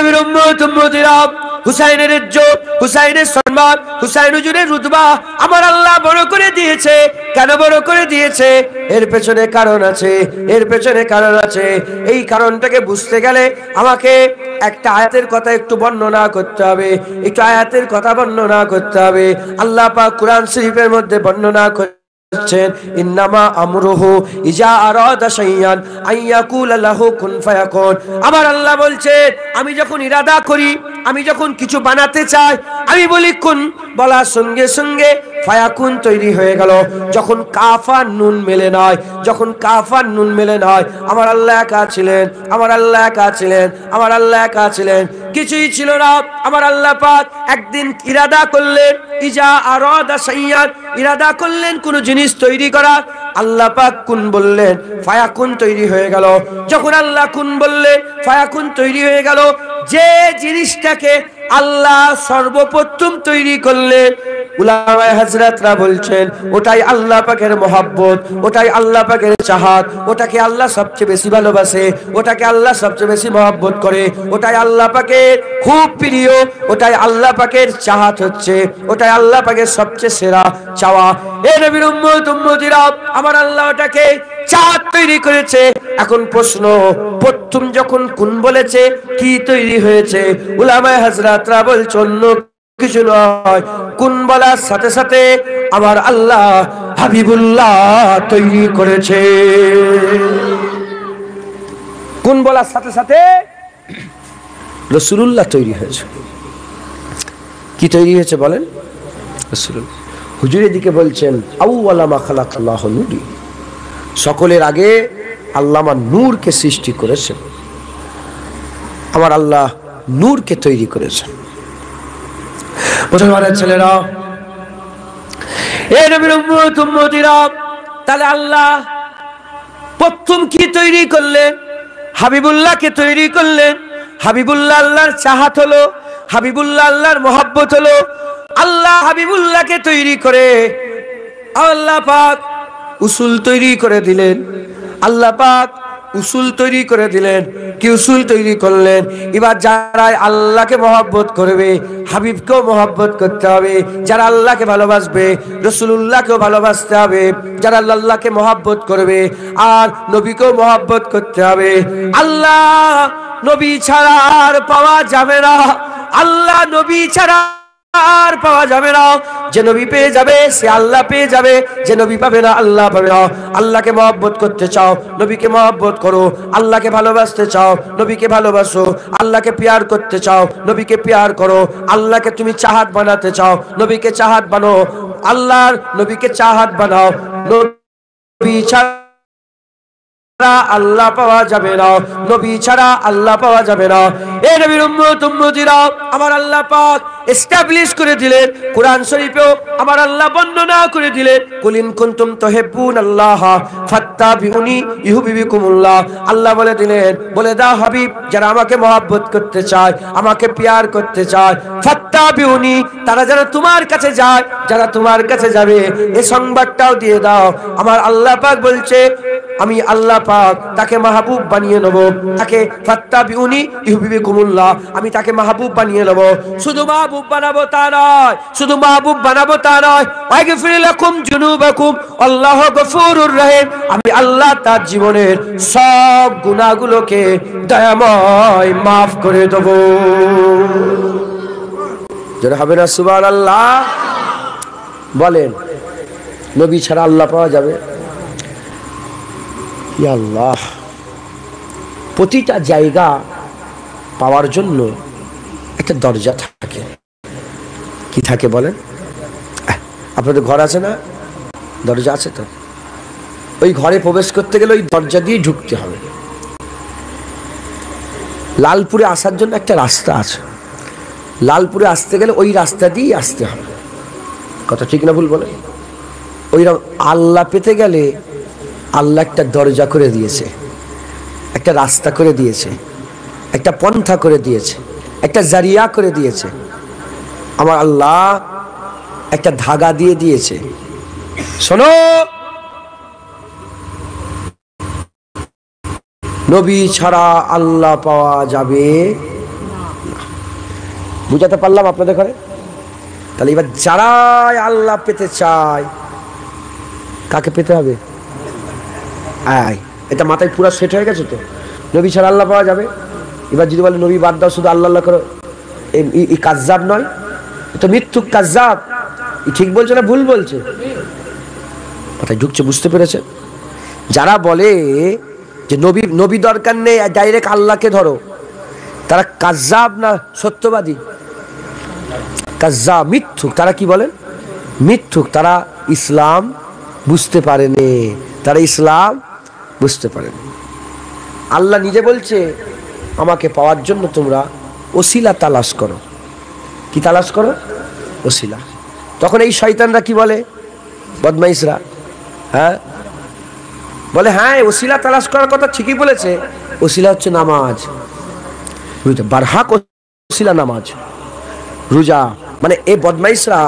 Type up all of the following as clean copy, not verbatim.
নবীর উম্মত উম্মতিরা, হুসাইনের ইজ্জত, হুসাইনের সম্মান, হুসাইন হুজুরের রুতবা আমার আল্লাহ বড় করে দিয়েছে। কেন বড় করে দিয়েছে? এর পেছনে কারণ আছে, এর পেছনে কারণ আছে। এই কারণটাকে বুঝতে গেলে আমাকে একটা আয়াতের কথা একটু বর্ণনা করতে হবে, একটু আয়াতের কথা বর্ণনা করতে হবে। আল্লাহ পাক কুরআন শরীফের মধ্যে বর্ণনা করছেন, ইন্নামা আমরুহু ইজা আরাদা শাইয়ান আইয়াকুলা লাহু কুন ফায়াকুন। আমার আল্লাহ বলছেন, আমি যখন ইরাদা করি, আমি যখন কিছু বানাতে চাই, আমি বলি কুন, বলার সঙ্গে সঙ্গে ফায়াকুন তৈরি হয়ে গেল। যখন কাফ আর নুন মেলে নয়, যখন কাফ আর নুন মেলে নয়, আমার আল্লাহ একা ছিলেন, আমার আল্লাহ একা ছিলেন, আমার আল্লাহ একা ছিলেন, কিছুই ছিল না। আমার আল্লাহ পাক একদিন ইরাদা করলেন, ইজা আরাদা শাইয়ান, ইরাদা করলেন কোন জিনিস তৈরি করা, আল্লাহ পাক কুন বললেন, ফায়াকুন তৈরি হয়ে গেল। যখন আল্লাহ কুন বললেন, ফায়াকুন তৈরি হয়ে গেল। যে জিনিসটাকে আল্লাহ সর্বপ্রথম তৈরি করলেন, উলামায়ে হযরতরা বলছেন ওটাই আল্লাহ পাকের মহব্বত, ওটাই আল্লাহ পাকের চাহাত, ওটাকে আল্লাহ সবচেয়ে বেশি ভালোবাসে, ওটাকে আল্লাহ সবচেয়ে বেশি মহব্বত করে, ওটাই আল্লাহ পাকের খুব প্রিয়, ওটাই আল্লাহ পাকের চাহাত হচ্ছে, ওটাই আল্লাহ পাকের সবচেয়ে সেরা চাওয়া। এ নবীর উম্মত উম্মতিরা, আমার আল্লাহ ওটাকে চাহাত তৈরি করেছে। এখন প্রশ্ন, প্রথম যখন কুন বলেছে কি তৈরি হয়েছে? উলামায়ে হযরতরা বলছেন অন্য কিছু নয়, কুন বলার সাথে সাথে আমার আল্লাহ হাবিবুল্লাহ তৈরি করেছে। কুন বলার সাথে সাথে রাসূলুল্লাহ তৈরি হয়েছে। কি তৈরি হয়েছে বলেন? রাসূলুল্লাহ। হুজুর এদিকে বলছেন আউওয়ালা মা খালাকাল্লাহু নূরি, সকলের আগে আল্লাহ আমার নূরকে সৃষ্টি করেছেন, আমার আল্লাহ নূরকে তৈরি করেছেন। মুসলমানের ছেলেরা, এ নবীর উম্মত উম্মতিরা, তাহলে আল্লাহ প্রথম কি তৈরি করলেন? হাবিবুল্লাহকে তৈরি করলেন। হাবিবুল্লাহ আল্লাহর চাহাত হলো, হাবিবুল্লাহ আল্লাহর মহব্বত হলো। আল্লাহ হাবিবুল্লাহকে তৈরি করে আল্লাহ পাক উসুল তৈরি করে দিলেন। আল্লাহ পাক উসুল তৈরি করে দিলেন। কি উসুল তৈরি করলেন? এবার যারা আল্লাহকে মহব্বত করবে, হাবিবকেও মহব্বত করতে হবে। যারা আল্লাহকে ভালোবাসবে, রাসূলুল্লাহকেও ভালোবাসতে হবে। যারা আল্লাহকে মহব্বত করবে আর নবীকেও মহব্বত করতে হবে। আল্লাহ নবী ছাড়া আর পাওয়া যাবে না, আল্লাহ নবী ছাড়া আর পাওয়া যাবে না। যে নবী পেয়ে যাবে সে আল্লাহ পেয়ে যাবে, যে নবী পাবে না আল্লাহ পাবে না। আল্লাহকে মহব্বত করতে চাও, নবীকে মহব্বত করো। আল্লাহকে ভালোবাসতে চাও, নবীকে ভালোবাসো। আল্লাহকে প্যার করতে চাও, নবীকে প্যার করো। আল্লাহকে তুমি চাহাত বানাতে চাও, নবীকে চাহাত বানাও। আল্লাহর নবীকে চাহাত বানাও। নবী ছাড়া আল্লাহ পাওয়া যাবে না, নবী ছাড়া আল্লাহ পাওয়া যাবে না। এ নবীর উম্মত উম্মতিরা, আমার আল্লাহ পাক এস্টাবলিশ করে দিলেন। কুরআন শরীফেও আমার আল্লাহ বর্ণনা করে দিলেন, কুল ইন কুনতুম তুহিব্বুনাল্লাহ ফাত্তাবিউনি ইউহিব্বুকুমুল্লাহ। আল্লাহ বলে দিলেন, বলে দাও হাবিব, যারা আমাকে মহব্বত করতে চায়, আমাকে প্যার করতে চায়, ফাত্তাবিউনি, তারা যারা তোমার কাছে যায়, যারা তোমার কাছে যাবে, এই সংবাদটাও দিয়ে দাও। আমার আল্লাহ পাক বলছে, আমি আল্লাহ পাক তাকে মাহবুব বানিয়ে নেব, তাকে ফাত্তাবিউনি ইউহিব্বুকুমুল্লাহ, আমি তাকে মাহবুব বানিয়ে নেব। শুধু মাহবুব বানাবো তা নয়, শুধু মাহবুব বানাবো তা নয়, ওয়াগফির লাকুম যুনুবাকুম আল্লাহু গফুরুর রহিম, আমি আল্লাহ তার জীবনের সব গুনাহগুলোকে দয়াময় মাফ করে দেব। যারা হবে না সুবহানাল্লাহ বলেন। নবী ছাড়া আল্লাহ পাওয়া যাবে? ইয়া আল্লাহ, প্রতিটা জায়গা পাওয়ার জন্য একটা দরজা থাকে। কি থাকে বলেন? আপনাদের ঘর আছে না? দরজা আছে তো? ওই ঘরে প্রবেশ করতে গেলে ওই দরজা দিয়ে ঢুকতে হবে। লালপুরে আসার জন্য একটা রাস্তা আছে, লালপুরে আসতে গেলে ওই রাস্তা দিয়েই আসতে হবে। কথা ঠিক না ভুল বলে? ওইরকম আল্লাহ পেতে গেলে আল্লাহ একটা দরজা করে দিয়েছে, একটা রাস্তা করে দিয়েছে, একটা পন্থা করে দিয়েছে, একটা জারিয়া করে দিয়েছে। আমার আল্লাহ একটা ধাগা দিয়ে দিয়েছে। শোনো, নবী ছাড়া আল্লাহ পাওয়া যাবে বুঝাতে পারলাম আপনাদের ঘরে? তাহলে এবার যারাই আল্লাহ পেতে চায়, কাকে পেতে হবে? এটা মাথায় পুরো সেট হয়ে গেছে তো? নবী ছাড়া আল্লাহ পাওয়া যাবে? এবার যদি বলে নবী বাদ দাও, শুধু আল্লাহ আল্লাহ করো, এই কাজ্জাব নয়? এটা মিথ্যুক কাজ্জাব। ঠিক বলছে না ভুল বলছে? কথায় ঢুকছে, বুঝতে পেরেছে? যারা বলে যে নবী দরকার নেই, ডাইরেক্ট আল্লাহকে ধরো, তারা কাজ্জাব না সত্যবাদী? কাজ্জাব, মিথ্যুক। তারা কি বলেন? মিথ্যুক। তারা ইসলাম বুঝতে পারেনি, তারা ইসলাম বুঝতে পারেনি। আল্লাহ নিজে বলছে আমাকে পাওয়ার জন্য তোমরা ওসিলা তালাশ করো। কি তালাশ করো? ওসিলা। তখন এই শয়তানরা কি বলে, বদমাইশরা? বলে হ্যাঁ ওসিলা তালাশ করার কথা ঠিকই বলেছে, ওসিলা হচ্ছে নামাজ। বুঝতে বারহাক ওসিলা নামাজ, রোজা। মানে এই বদমাইশরা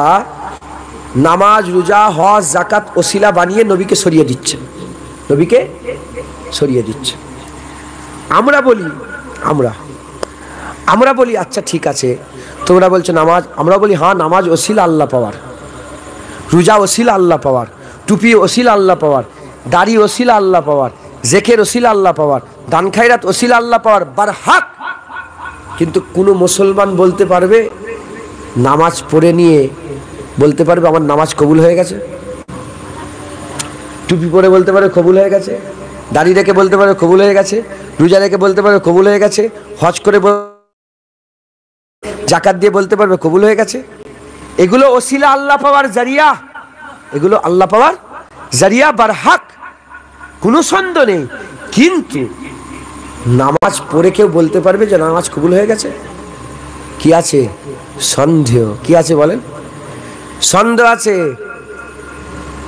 নামাজ, রোজা, হজ, যাকাত ওসিলা বানিয়ে নবীকে সরিয়ে দিচ্ছে, নবীকে সরিয়ে দিচ্ছে। আমরা বলি আচ্ছা ঠিক আছে, তোমরা বলছো নামাজ, আমরা বলি হ্যাঁ নামাজ ওসিলা আল্লাহ পাওয়ার, রোজা ওসিলা আল্লাহ পাওয়ার, টুপি ওসিলা আল্লাহ পাওয়ার, দাড়ি ওসিলা আল্লাহ পাওয়ার, জেকের ওসিলা আল্লাহ পাওয়ার, দান খায়রাত ওসিলা আল্লাহ পাওয়ার, বারহাক। কিন্তু কোনো মুসলমান বলতে পারবে, নামাজ পড়ে নিয়ে বলতে পারবে আমার নামাজ কবুল হয়ে গেছে? টুপি পরে বলতে পারে কবুল হয়ে গেছে, দাড়ি রেখে বলতে পারে কবুল হয়ে গেছে, রোজা রেখে বলতে পারে কবুল হয়ে গেছে, হজ করে যাকাত দিয়ে বলতে পারবে কবুল হয়ে গেছে? এগুলো ওসিলা আল্লাহ পাওয়ার জারিয়া, এগুলো আল্লাহ পাওয়ার জারিয়া, বারহাক, কোনো সন্দেহ নেই। কিন্তু নামাজ পড়ে কেউ বলতে পারবে যে নামাজ কবুল হয়ে গেছে? কি আছে? সন্দেহ। কি আছে বলেন? সন্দেহ আছে।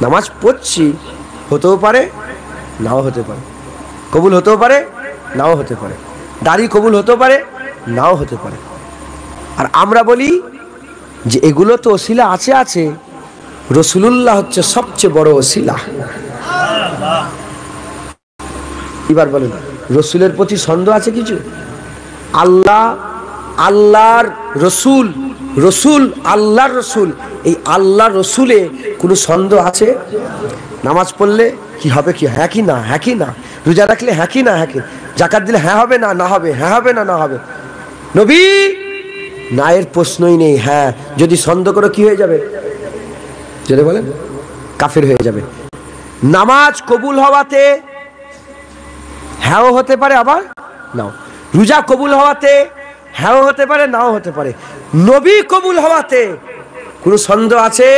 নামাজ পড়ছি, হতেও পারে নাও হতে পারে, কবুল হতেও পারে নাও হতে পারে, দাড়ি কবুল হতেও পারে নাও হতে পারে। আর আমরা বলি যে এগুলো তো ওসিলা আছে, আছে, রাসূলুল্লাহ হচ্ছে সবচেয়ে বড় ওসিলা। এবার বলেন রসুলের প্রতি সন্দেহ আছে কিছু? আল্লাহর রসুল, রসুল আল্লাহর রসুল, এই আল্লাহর রসুলে কোনো সন্দেহ আছে? নামাজ পড়লে কি হবে, কি হ্যাঁ কি না, হ্যাঁ কি না, রোজা রাখলে হ্যাঁ কি না, হ্যাঁ কি, যাকাত দিলে হ্যাঁ হবে না, না হবে, হ্যাঁ হবে না, না হবে, নবী না, এর প্রশ্নই নেই। হ্যাঁ যদি সন্দেহ করো কি হয়ে যাবে? যদি বলেন কাফের হয়ে যাবে। নামাজ কবুল হওয়াতে হ্যাঁও হতে পারে আবার নাও, রোজা কবুল হওয়াতে হ্যাঁও হতে পারে নাও হতে পারে, নবী কবুল হওয়াতে কোনো সন্দেহ আছে?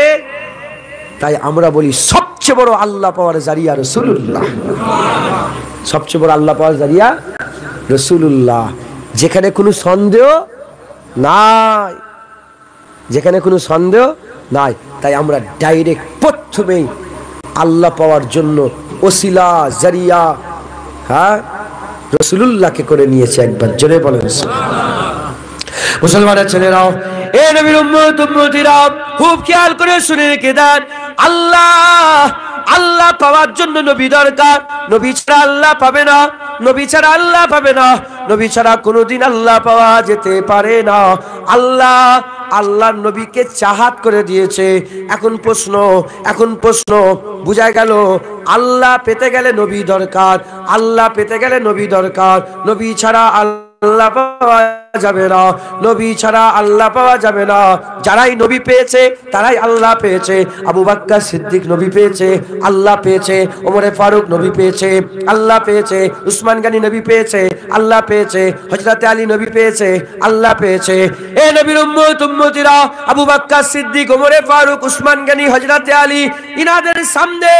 তাই আমরা বলি সবচেয়ে বড় আল্লাহ পাওয়ার জারিয়া রাসূলুল্লাহ, সবচেয়ে বড় আল্লাহ পাওয়ার জারিয়া রাসূলুল্লাহ। যেখানে কোনো সন্দেহ নাই, যেখানে কোনো সন্দেহ নাই, তাই আমরা ডাইরেক্ট প্রথমেই আল্লাহ পাওয়ার জন্য ওসিলা জারিয়া রাসূলুল্লাহকে করে নিয়েছে। একবার জোরে বলেন মুসলমানের ছেলেরাও, এ নবীর উম্মত উম্মতিরা খুব খেয়াল করে শুনে রেখে দেন, আল্লাহ পাওয়ার জন্য নবী দরকার। নবী ছাড়া আল্লাহ পাবে না, নবী ছাড়া আল্লাহ পাবে না, নবী ছাড়া কোনোদিন আল্লাহ পাওয়া যেতে পারে না। আল্লাহর নবীকে চাহাত করে দিয়েছে। এখন প্রশ্ন বুঝা গেল, আল্লাহ পেতে গেলে নবী দরকার, আল্লাহ পেতে গেলে নবী দরকার, নবী ছাড়া আল্লাহ পাওয়া যাবে না, নবী ছাড়া আল্লাহ পাওয়া যাবে না। যারাই নবী পেয়েছে তারাই আল্লাহ পেয়েছে। আবু বকর সিদ্দিক নবী পেয়েছে, আল্লাহ পেয়েছে। ওমরে ফারুক নবী পেয়েছে, আল্লাহ পেয়েছে। উসমান গনি নবী পেয়েছে, আল্লাহ পেয়েছে। হযরত আলী নবী পেয়েছে, আল্লাহ পেয়েছে। এ নবীর উম্মত উম্মতিরা, আবু বকর সিদ্দিক, ওমরে ফারুক, উসমান গনি, হযরত আলী, ইনাদের সামনে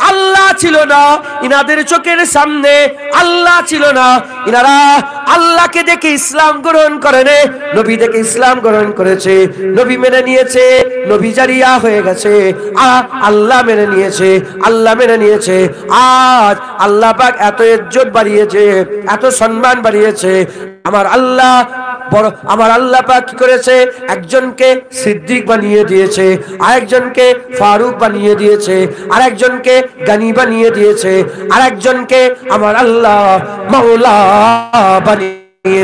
আল্লাহ ছিল না, ইনাদের চোখের সামনে আল্লাহ ছিল না। ইনারা আল্লাহকে দেখে ইসলাম গ্রহণ করেনি, নবী দেখে ইসলাম গ্রহণ করেছে, নবী মেনে নিয়েছে, নবী জারিয়া হয়ে গেছে, আল্লাহ মেনে নিয়েছে, আল্লাহ মেনে নিয়েছে। আজ আল্লাহ পাক এত ইজ্জত বাড়িয়েছে, এত সম্মান বাড়িয়েছে। আমার আল্লাহ পাক কি করেছে? একজনকে সিদ্দিক বানিয়ে দিয়েছে, আরেকজনকে ফারুক বানিয়ে দিয়েছে, আরেকজনকে গনি বানিয়ে দিয়েছে, আরেকজনকে আমার আল্লাহ মাওলা বানিয়ে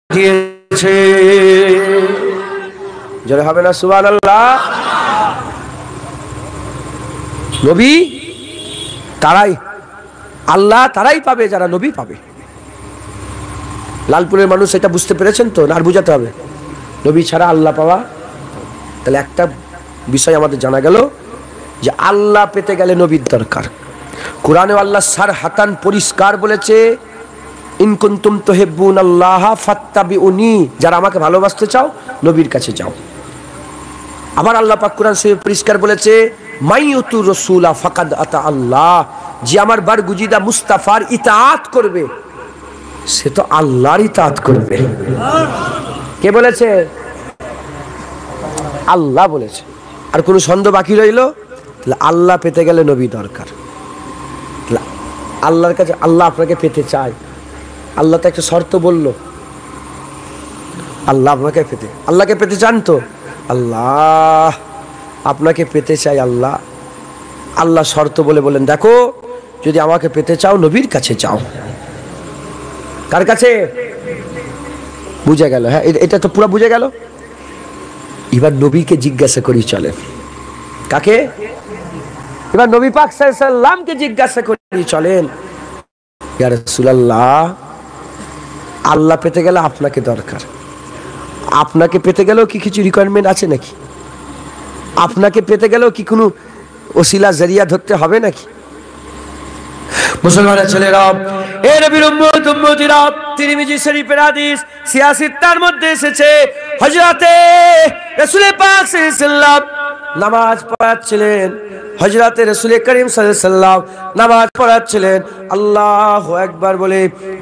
দিয়েছে। জোরে হবে না সুবহানাল্লাহ? নবী তারাই, আল্লাহ তারাই পাবে যারা নবী পাবে। লালপুরের মানুষ এটা বুঝতে পেরেছেন তো, না আর বুঝাতে হবে? নবী ছাড়া আল্লাহ পাওয়া। তাহলে একটা বিষয় আমাদের জানা গেল যে আল্লাহ পেতে গেলে নবীর দরকার। কোরআনে আল্লাহ সার হাতান পরিষ্কার বলেছে, ইন কুনতুম তুহিব্বুনাল্লাহ ফাত্তাবিউনি, যারা আমাকে ভালোবাসতে চাও নবীর কাছে যাও। আবার আল্লাহ পাক কোরআন শরীফে পরিষ্কার বলেছে, মাইয়ুতু রাসূলা ফাকাদ আতা আল্লাহ, যে আমার বারগুজিদা মুস্তাফার ইতাআত করবে সে তো আল্লাহর ইতাআত করবে। কে বলেছে? আল্লাহ বলেছে। আর কোনো সন্দেহ বাকি রইল? আল্লাহ পেতে গেলে নবী দরকার। আল্লাহর কাছে আল্লাহ আপনাকে পেতে চায়, আল্লাহ তো একটা শর্ত বলল, আল্লাহ আপনাকে পেতে, আল্লাহকে পেতে চান তো? আল্লাহ আপনাকে পেতে চাই। আল্লাহ আল্লাহ শর্ত বলে বলেন, দেখো যদি আমাকে পেতে চাও নবীর কাছে যাও। কার কাছে? বুঝে গেল? হ্যাঁ, এটা তো পুরো বুঝে গেল। এবার নবীকে জিজ্ঞাসা করি চলে। কাকে? এবার নবী পাক সাল্লাল্লাহু আলাইহি সাল্লামকে জিজ্ঞাসা করি চলেন, ইয়া রাসূলুল্লাহ আল্লাহ পেতে গেলে আপনাকে দরকার, আপনাকে পেতে গেলেও কি কিছু রিকোয়ারমেন্ট আছে নাকি? আপনাকে পেতে গেলেও কি কোনো ওসিলা জরিয়া ধরতে হবে নাকি? মুসলমানের ছেলেরা, এ নবীর উম্মত উম্মতিরা, তিরমিজি শরীফের হাদিস সিয়াসিত্তার মধ্যে এসেছে, হযরতে রাসূল পাক সাল্লাল্লাহু আলাইহি সাল্লাম নামাজ পড়াচ্ছিলেন। হযরতে রাসূল করিম সাল্লাল্লাহু আলাইহি সাল্লাম নামাজ পড়াচ্ছিলেন, আল্লাহু আকবার বলে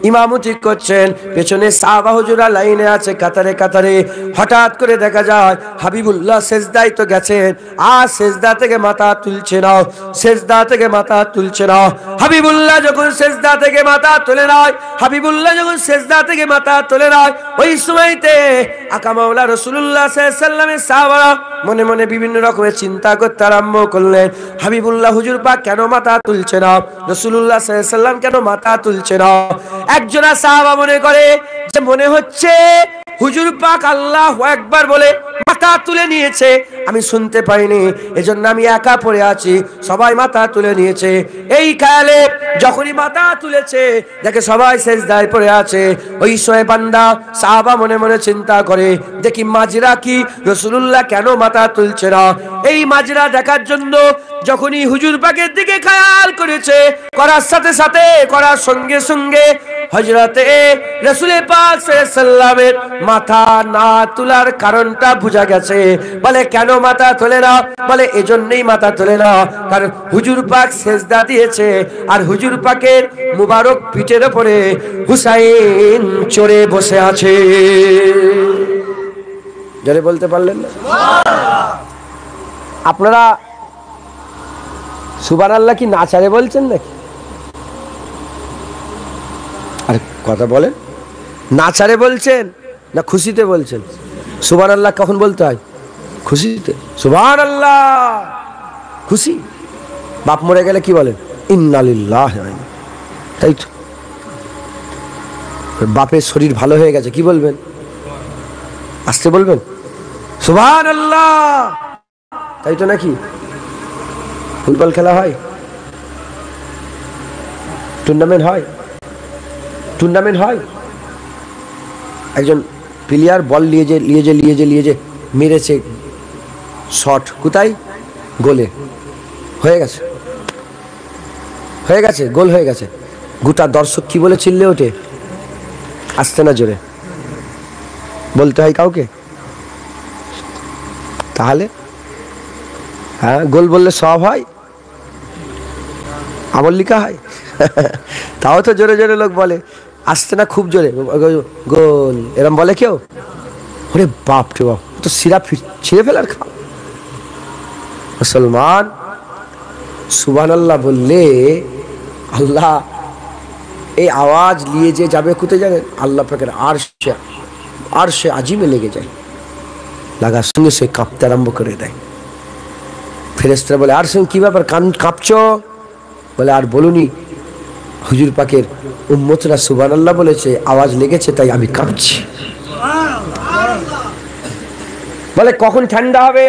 ইমামতি করছেন। পেছনে সাহাবা হুজুরা লাইনে আছে কাতারে কাতারে। হঠাৎ করে দেখা যায় হাবিবুল্লাহ সেজদায় তো গেছেন, আর সেজদা থেকে মাথা তুলছে না, সেজদা থেকে মাথা তুলছে না। হাবিবুল্লাহ যখন সেজদা থেকে মাথা তুলে নয়, হাবিবুল্লাহ যখন সেজদা থেকে মাথা তুলে নয়, ওই সময়তে আকা মাওলা রাসূলুল্লাহ সাল্লাল্লাহু আলাইহি সাল্লামের সাহাবারা মনে মনে বিভিন্ন রকমের চিন্তা করতে আরম্ভ করলেন। হাবিবুল্লাহ হুজুর পাক কেন মাথা তুলছে না? রাসূলুল্লাহ সাল্লাল্লাহু আলাইহি সাল্লাম কেন মাথা তুলছে না? একজন সাহাবা মনে করে যে মনে হচ্ছে হুজুর পাক আল্লাহু আকবার বলে মাথা তুলে নিয়েছে, আমি শুনতে পাইনি, এজন্য আমি একা পড়ে আছি, সবাই মাথা তুলে নিয়েছে। এই খেয়ালে যখনই মাথা তুলেছে দেখে সবাই সেজদায় পড়ে আছে। ওই সময় বান্দা সাহাবা মনে মনে চিন্তা করে, দেখি মাজরা কি, রাসূলুল্লাহ কেন মাথা তুলছে না? এই মাজরা দেখার জন্য যখনই হুজুর পাকের দিকে খেয়াল করেছে, করার সাথে সাথে, করার সঙ্গে সঙ্গে হযরতে রাসূল পাক সাল্লাল্লাহু আলাইহি সাল্লামের মাথা না তোলার কারণটা বুঝা গেছে। বলে কেন মাথা তোলে না? বলে এজন্যই মাথা তোলে না কারণ হুজুর পাক সেজদা দিয়েছে, আর হুজুর পাকের মুবারক পিঠের উপরে হুসাইন চড়ে বসে আছে। জোরে বলতে পারলেন না? আপনারা সুবহানাল্লাহ কি নাচারে বলছেন নাকি? আরে কথা বলেন, নাচারে বলছেন না খুশিতে বলছেন? সুবহানাল্লাহ কখন বলতে হয়? খুশিতে। সুবহানাল্লাহ খুশি। বাপ মরে গেলে কি বলেন? ইন্না লিল্লাহি ওয়া ইন্না, তাই তো। বাপের শরীর ভালো হয়ে গেছে কি বলবেন? আসতে বলবেন সুবহানাল্লাহ, তাই তো নাকি? ফুটবল খেলা হয়, টুর্নামেন্ট হয়, টুর্নামেন্ট হয়, একজন প্লেয়ার বল নিয়ে যে মেরেছে শট, কোথায়? গোলে। হয়ে গেছে, হয়ে গেছে, গোল হয়ে গেছে। গোটা দর্শক কি বলে চিল্লে ওঠে? আসতে না জোরে বলতে হয় কাউকে? তাহলে হ্যাঁ, গোল বললে সব হয়, আমল লিখা হয়। তাও তো জোরে জোরে লোক বলে, আসতে না খুব জোরে, গোল এরম বলে কেউ? ওরে বাপ রে বাপ, তো সিরা ছিঁড়ে ফেলার খা। মুসলমান সুবহানাল্লাহ বললে আল্লাহ এই আওয়াজ নিয়ে যে যাবে কোথায় জানেন? আল্লাহ পাকের আরশে আজিমে লেগে যায়, লাগার সঙ্গে সে কাঁপতে আরম্ভ করে দেয়। ফেরেশতারা বলে, আর সঙ্গে কি ব্যাপার, কাঁপছো? বলে আর বলুনি, হুজুর পাকের উম্মতরা সুবহানাল্লাহ বলেছে, আওয়াজ লেগেছে তাই আমি কাঁপছি। বলে কখন ঠান্ডা হবে?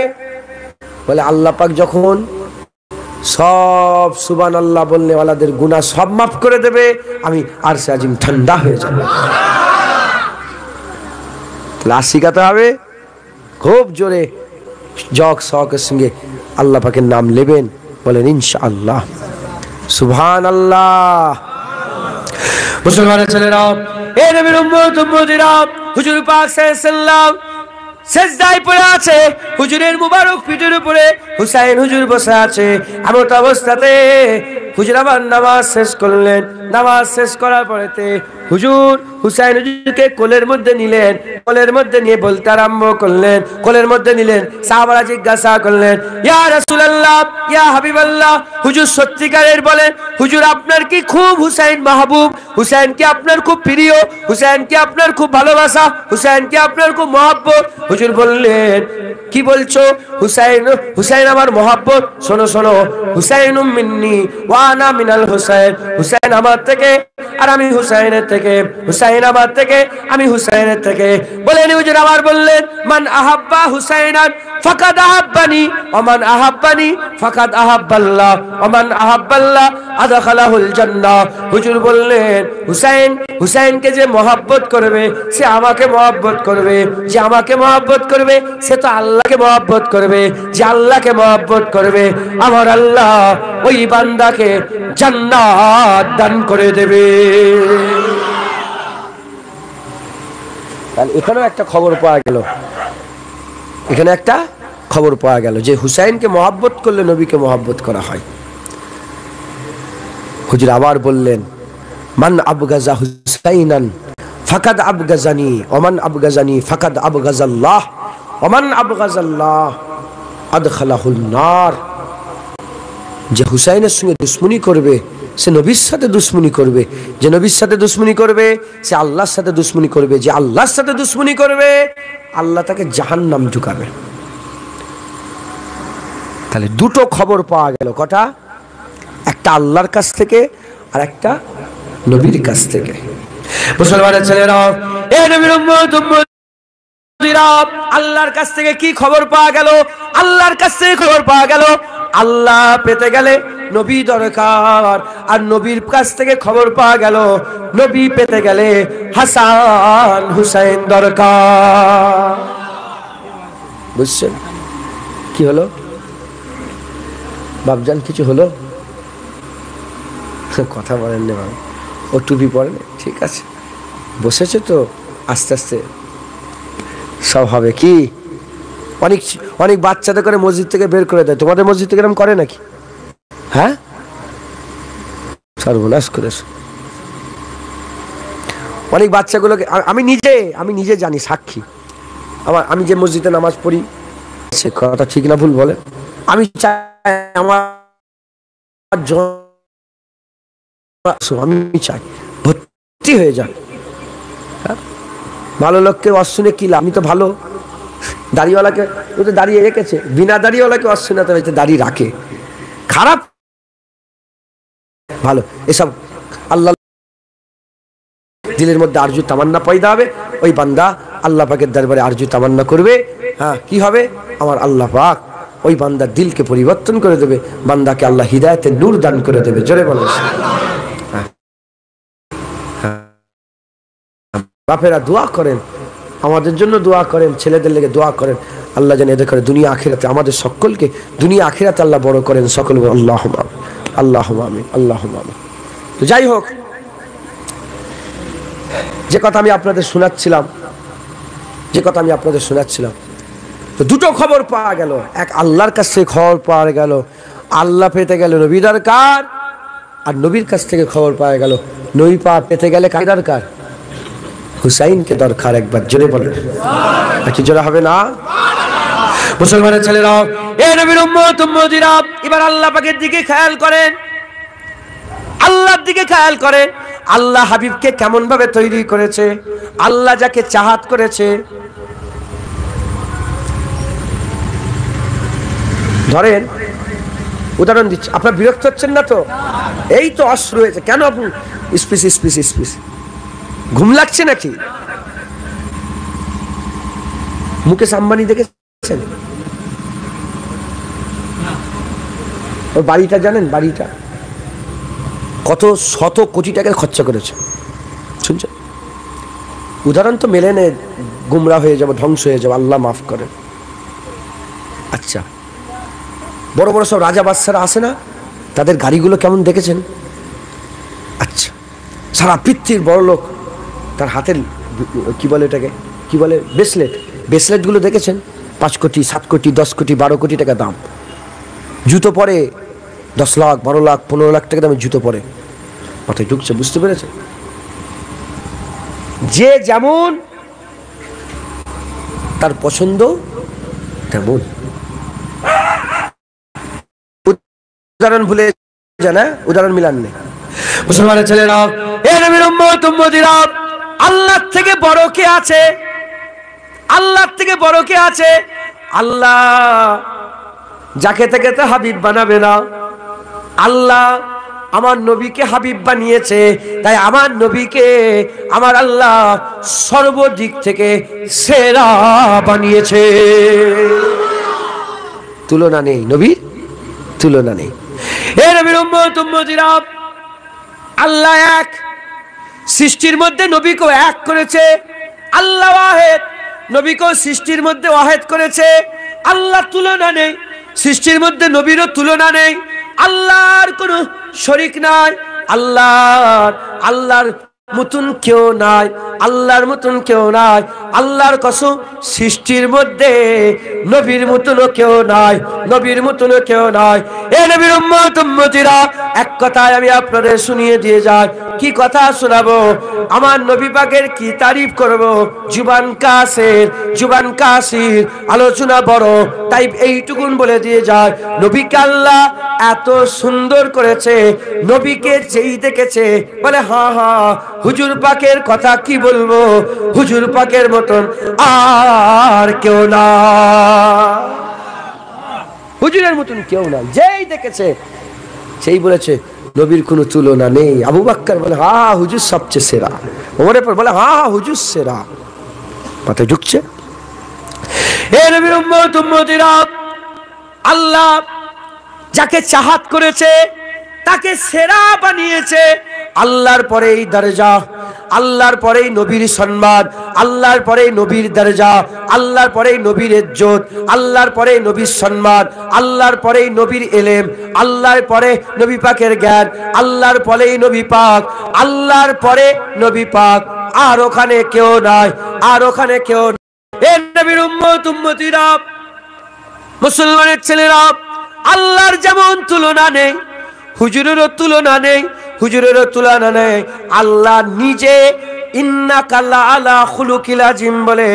বলে আল্লাহ পাক যখন সব সুবহানাল্লাহ বললে ওয়ালাদের গুনাহ সব মাফ করে দেবে, আমি আরশে আজিম ঠান্ডা হয়ে যাবে। ক্লাস শিখাতে হবে, খুব জোরে জগ শখের সঙ্গে আল্লাহ পাকের নাম নেবেন, বলেন ইনশাআল্লাহ, সুবহানাল্লাহ। মুসলমানের ছেলেরা, এ নবীর উম্মত উম্মতিরা, হুজুর পাক সাল্লাল্লাহু সেজদায় পড়ে আছে, হুজুরের মুবারক পিঠের উপরে হুসাইন হুজুর বসে আছে। এমত অবস্থাতে হুজুর আবার নামাজ শেষ করলেন। নামাজ শেষ করার পরেতে হুজুর হুসাইন হুজুরকে কোলের মধ্যে নিলেন। কোলের মধ্যে নিয়ে বলতে আরম্ভ করলেন। কোলের মধ্যে নিলেন। সাহাবারা জিজ্ঞাসা করলেন, ইয়া রাসূলুল্লাহ, ইয়া হাবিবাল্লাহ, হুজুর সত্যিকারের বলেন, হুজুর আপনার কি খুব হুসাইন মাহবুব? হুসাইন কি আপনার খুব প্রিয়? হুসাইন কি আপনার খুব ভালোবাসা? হুসাইন কি আপনার খুব মহব্বত? হুজুর বললেন, কি বলছো? হুসাইন, হুসাইন আমার মহব্বত। শোনো শোনো, হুসাইনুম মিন্নি ওয়া আনা মিনাল হুসাইন। হুসাইন আমার থেকে আর আমি হুসাইনের থেকে। হুসাইন আমার থেকে, আমি হুসাইনের থেকে। বলেন হুজুর আবার বললেন, মান আহাব্বা হুসাইনান ফাকাদ আহাব্বানি ওয়া মান আহাব্বানি ফাকাদ আহাব্বাল্লাহ ওয়া মান আহাব্বাল্লাহ আদখালাহুল জান্নাহ। হুজুর বললেন, হুসাইন, হুসাইনকে যে মহব্বত করবে সে আমাকে মহব্বত করবে। যে আমাকে মহব্বত করবে সে তো আল্লাহকে মহব্বত করবে। যে আল্লাহকে মহব্বত করবে আমার আল্লাহ ওই বান্দাকে জান্নাত দান করে দেবে। তাহলে এখানেও একটা খবর পাওয়া গেল, এখানে একটা খবর পাওয়া গেল যে হুসাইনকে মহব্বত করলে নবীকে মহব্বত করা হয়। হুজুর আবার বললেন, মান আবগাজা হুসাইনান ফাকাদ আবগাজানি ওমান আবগাজানি ফাকাদ আবগাজাল্লাহ ওমান আবগাজাল্লাহ আদখালাহুন নার। যে হুসাইনের সঙ্গে দুশ্মনী করবে সে নবীর সাথে দুশ্মনী করবে। যে নবীর সাথে দুশ্মনী করবে সে আল্লাহর সাথে দুশ্মনী করবে। যে আল্লাহর সাথে দুশ্মনী করবে আল্লাহ তাকে জাহান্নাম ঢুকাবে। তাহলে দুটো খবর পাওয়া গেল। কটা? একটা আল্লাহর কাছ থেকে আর একটা নবীর কাছ থেকে। মুসলমানের ছেলেরা, এ নবীর উম্মত উম্মতিরা, আল্লাহর কাছ থেকে কি খবর পাওয়া গেল? আল্লাহর কাছ থেকে খবর পাওয়া গেল আল্লাহ পেতে গেলে নবী দরকার। আর নবীর কাছ থেকে খবর পাওয়া গেল নবী পেতে গেলে হাসান হুসাইন দরকার। বুঝছেন কি হলো? বাপজান কিছু হলো? কথা বলেন না বাবা, ও টুপি পরেন, ঠিক আছে, বসেছে তো, আস্তে আস্তে সব হবে। কি অনেক অনেক বাচ্চাদের করে মসজিদ থেকে বের করে দেয়। তোমাদের মসজিদ থেকে এরকম করে নাকি? হ্যাঁ, সর্বনাশ করেছে অনেক বাচ্চাগুলোকে। আমি নিজে জানি, সাক্ষী। আমি যে মসজিদে নামাজ পড়ি, সে কথা ঠিক না ভুল বলে, আমি চাই আমার আমি চাই ভর্তি হয়ে যাক। ভালো লোককে অশুনে কি লাভ? আমি তো ভালো। দাড়িওয়ালাকে ও তো দাঁড়িয়ে রেখেছে, বিনা দাড়িওয়ালাকে অশুনাতে হয়েছে দাড়ি রাখে, খারাপ ভালো এসব। আল্লাহ দিলের মধ্যে আরজু তামান্না পয়দা হবে, ওই বান্দা আল্লাহ পাকের দরবারে আরজু তামান্না করবে। হ্যাঁ, কি হবে? আমার আল্লাহ পাক ওই বান্দার দিলকে পরিবর্তন করে দেবে, বান্দাকে আল্লাহ হিদায়াতে নূর দান করে দেবে। জোরে বলেন। বাপেরা দোয়া করেন, আমাদের জন্য দোয়া করেন, ছেলেদের লেগে দোয়া করেন, আল্লাহ যেন এদের করে দুনিয়া আখিরাতে আমাদের সকলকে দুনিয়া আখিরাতে আল্লাহ বড় করেন। সকল আল্লাহুম্মা আল্লাহুম্মা আমিন, আল্লাহুম্মা আমিন। তো যাই হোক, যে কথা আমি আপনাদের শোনাচ্ছিলাম, তো দুটো খবর পাওয়া গেল। এক আল্লাহর কাছ থেকে খবর পাওয়া গেল আল্লাহ পেতে গেল নবী দরকার, আর নবীর কাছ থেকে খবর পাওয়া গেল নবী পেতে গেলে কার দরকার? হুসাইনকে দরকার। একবার জোরে বলেন, কি জোরে হবে না? মুসলমানের ছেলেরা, এ নবীর উম্মত উম্মতিরা, এবার আল্লাহ পাকের দিকে খেয়াল করেন, আল্লাহর দিকে খেয়াল করেন। আল্লাহ হাবিবকে কেমন ভাবে তৈরি করেছে, আল্লাহ যাকে চাহাত করেছে। ধরেন উদাহরণ দিচ্ছি, আপনার বিরক্ত হচ্ছেন না তো? এই তো অশ্রু হয়েছে, কেন আপনি স্পিস ঘুম লাগছে নাকি? মুকেশ আম্বানি দেখে ওর বাড়িটা জানেন? বাড়িটা কত শত কোটি টাকা খরচা করেছে শুনছেন? উদাহরণ তো মেলে নে, গুমরা হয়ে যাবো, ধ্বংস হয়ে যাবো, আল্লাহ মাফ করেন। আচ্ছা, বড় বড় সব রাজা বাদশারা আসে না, তাদের গাড়িগুলো কেমন দেখেছেন? আচ্ছা, সারা পৃথিবীর বড় লোক তার হাতের কি বলে এটাকে, কি বলে, ব্রেসলেটগুলো দেখেছেন? 5 কোটি 7 কোটি 10 কোটি 12 কোটি টাকা দাম। জুতো পরে 10 লাখ 12 লাখ 15 লাখ টাকা দামের জুতো পরে। মাথায় ঢুকছে? বুঝতে পেরেছে? যে যেমন তার পছন্দ তেমন। উদাহরণ ভুলে জানা, উদাহরণ মিলান নেই। মুসলমানের ছেলেরা, এ নবীর উম্মত উম্মতিরা, আল্লাহ থেকে বড় কে আছে? আল্লাহ থেকে বড় কে আছে? আল্লাহ যাকে থেকে তো হাবিব বানাবে না। আল্লাহ আমার নবীকে হাবিব বানিয়েছে, তাই আমার নবীকে আমার আল্লাহ সর্বদিক থেকে সেরা বানিয়েছে। তুলনা নেই, নবীর তুলনা নেই। এ নবীর উম্মত উম্মতিরা, আল্লাহ এক, সৃষ্টির মধ্যে নবীকে এক করেছে। আল্লাহ ওয়াহেদ, নবীকে সৃষ্টির মধ্যে ওয়াহেদ করেছে। আল্লাহ তুলনা নেই, সৃষ্টির মধ্যে নবীরও তুলনা নেই। আল্লাহর কোনো শরীক নাই। আল্লাহর মতন কেউ নাই, আল্লাহর মতন কেউ নাই। আল্লাহর কসম, সৃষ্টির মধ্যে নবীর মতনও কেউ নাই, নবীর মতনও কেউ নাই। এ নবীর উম্মত উম্মতিরা, এক কথায় আমি আপনাদের শুনিয়ে দিয়ে যাই। কি কথা শোনাবো? আমার নবী পাকের কি তারিফ করব? জুবান কাসির, আলোচনা বড়, তাই এইটুকুন বলে দিয়ে যায়। নবীকে আল্লাহ এত সুন্দর করেছে, নবীকে যেই দেখেছে বলে হা হা, হুজুর পাকের কথা কি বলবো, হুজুর পাকের মতন আর কেউ না, হুজুরের মতন কেউ না। যেই দেখেছে সেই বলেছে নবীর কোনো তুলনা নেই। আবু বকর বলে হা হা, হুজুর সবচেয়ে সেরা। ওমর বলে হা হা, হুজুর সেরা। মাথায় ঢুকছে? হে নবীর উম্মত উম্মতিরা, আল্লাহ যাকে চাহাত করেছে তাকে সেরা বানিয়েছে। আল্লাহর পরেই দরজা, আল্লাহর পরেই নবীর সম্মান, আল্লাহর পরেই নবীর দরজা, আল্লাহর পরেই নবীর ইজ্জত, আল্লাহর পরেই নবীর সম্মান, আল্লাহর পরেই নবীর ইলম, আল্লাহর পরে নবী পাকের জ্ঞান, আল্লাহর পরেই নবী পাক, আল্লাহর পরে নবী পাক। আর ওখানে কেউ নাই, আর ওখানে কেউ নাই। এ নবীর উম্মত উম্মতিরা, মুসলমানের ছেলেরা, আল্লাহর যেমন তুলনা নেই, হুজুরেরও তুলনা নেই, হুজুরেরও তুলনা নেই। আল্লাহ নিজে ইন্নাকা লাআলা খুলুকিল আযীম বলে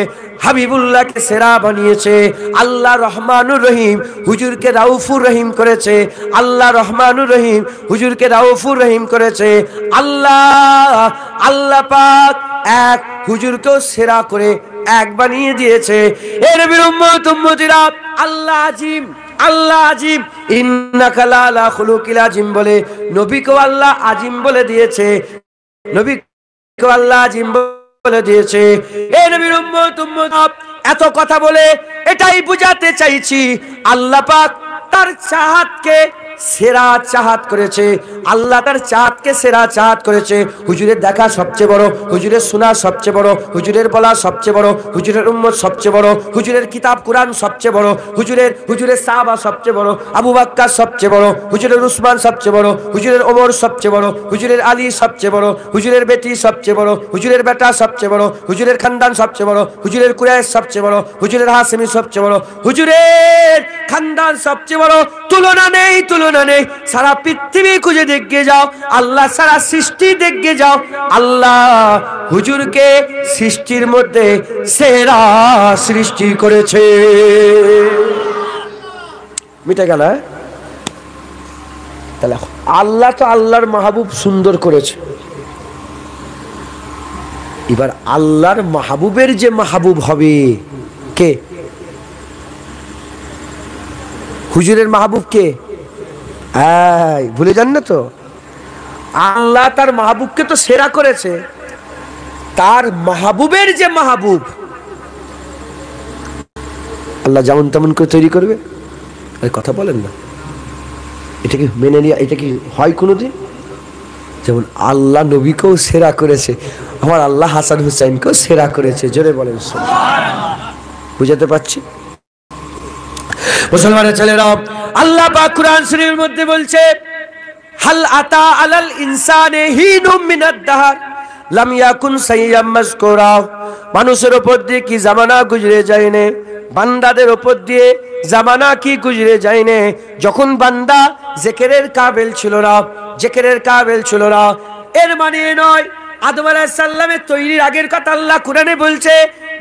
হাবিবুল্লাহকে সেরা বানিয়েছে। আল্লাহ রহমানুর রহিম হুজুরকে রাউফুর রহিম করেছে। আল্লাহ রহমানুর রহিম হুজুরকে রাউফুর রহিম করেছে। আল্লাহ পাক এক, হুজুরকেও সেরা করে এক বানিয়ে দিয়েছে। এ নবীর উম্মত উম্মতিরা, আল্লাহ আজিম, আল্লাহ আজিম, ইন্নাকা লাআলা খুলুকিল আযীম বলে নবীকে আল্লাহ আজিম বলে দিয়েছে, নবীকে আল্লাহ আজিম বলে দিয়েছে। এই নবীর উম্মত উম্মত, এত কথা বলে এটাই বুঝাতে চাইছি, আল্লাহ পাক তার চাহাতকে সেরা চাহাত করেছে। আল্লাহ তার চাহাতকে সেরা চাহাত করেছে। হুজুরের দেখা সবচেয়ে বড়, হুজুরের শোনা সবচেয়ে বড়, হুজুরের বলা সবচেয়ে বড়, হুজুরের উম্মত সবচেয়ে বড়, হুজুরের কিতাব কুরআন সবচেয়ে বড়, হুজুরের সাহাবা সবচেয়ে বড়, আবু বকর সবচেয়ে বড়, হুজুরের উসমান সবচেয়ে বড়, হুজুরের ওমর সবচেয়ে বড়, হুজুরের আলী সবচেয়ে বড়, হুজুরের বেটি সবচেয়ে বড়, হুজুরের বেটা সবচেয়ে বড়, হুজুরের খানদান সবচেয়ে বড়, হুজুরের কুরাইশ সবচেয়ে বড়, হুজুরের হাসেমি সবচেয়ে বড়, হুজুরের খানদান সবচেয়ে বড়। তুলনা নেই, তুলনা নেই। সারা পৃথিবী খুঁজে দেখে যাও, আল্লাহ সারা সৃষ্টি দেখে যাও, আল্লাহ হুজুরকে সৃষ্টির মধ্যে সেরা সৃষ্টি করেছে। মিটে গেল? তাহলে আল্লাহ তো আল্লাহর মাহবুব সুন্দর করেছে। এবার আল্লাহর মাহবুবের যে মাহবুব হবে কে? হুজুরের মাহবুব কে? ভুলে যান না তো। আল্লাহ তার মাহবুবকে তো সেরা করেছে, তার মাহবুবের যে মাহবুব আল্লাহ যেমন তেমন করে তৈরি করবে? কথা বলেন না, এটা কি মেনে নিয়ে এটা কি হয় কোনোদিন? যেমন আল্লাহ নবীকেও সেরা করেছে, আমার আল্লাহ হাসান হুসাইনকেও সেরা করেছে। জোরে বলেন সুবহানাল্লাহ। বুঝাতে পারছি? মুসলমানের ছেলেরা, আল্লাহ পাক কুরআন শরীফের মধ্যে বলছে, হাল আতা আলাল ইনসানে হিনুম মিনাদ দাহর লাম ইয়াকুন সাইয়্যাম মাযকুরা। মানুষের উপর দিয়ে কি জামানা গুজরে যায়নে, বান্দাদের উপর দিয়ে জামানা কি গুজরে যায়নে, যখন বান্দা জিকিরের কাবিল ছিল না, জিকিরের কাবিল ছিল না। এর মানে নয় আদম আলাইহিস সালামের তৈরির আগের কথা আল্লাহ কুরআনে বলছে,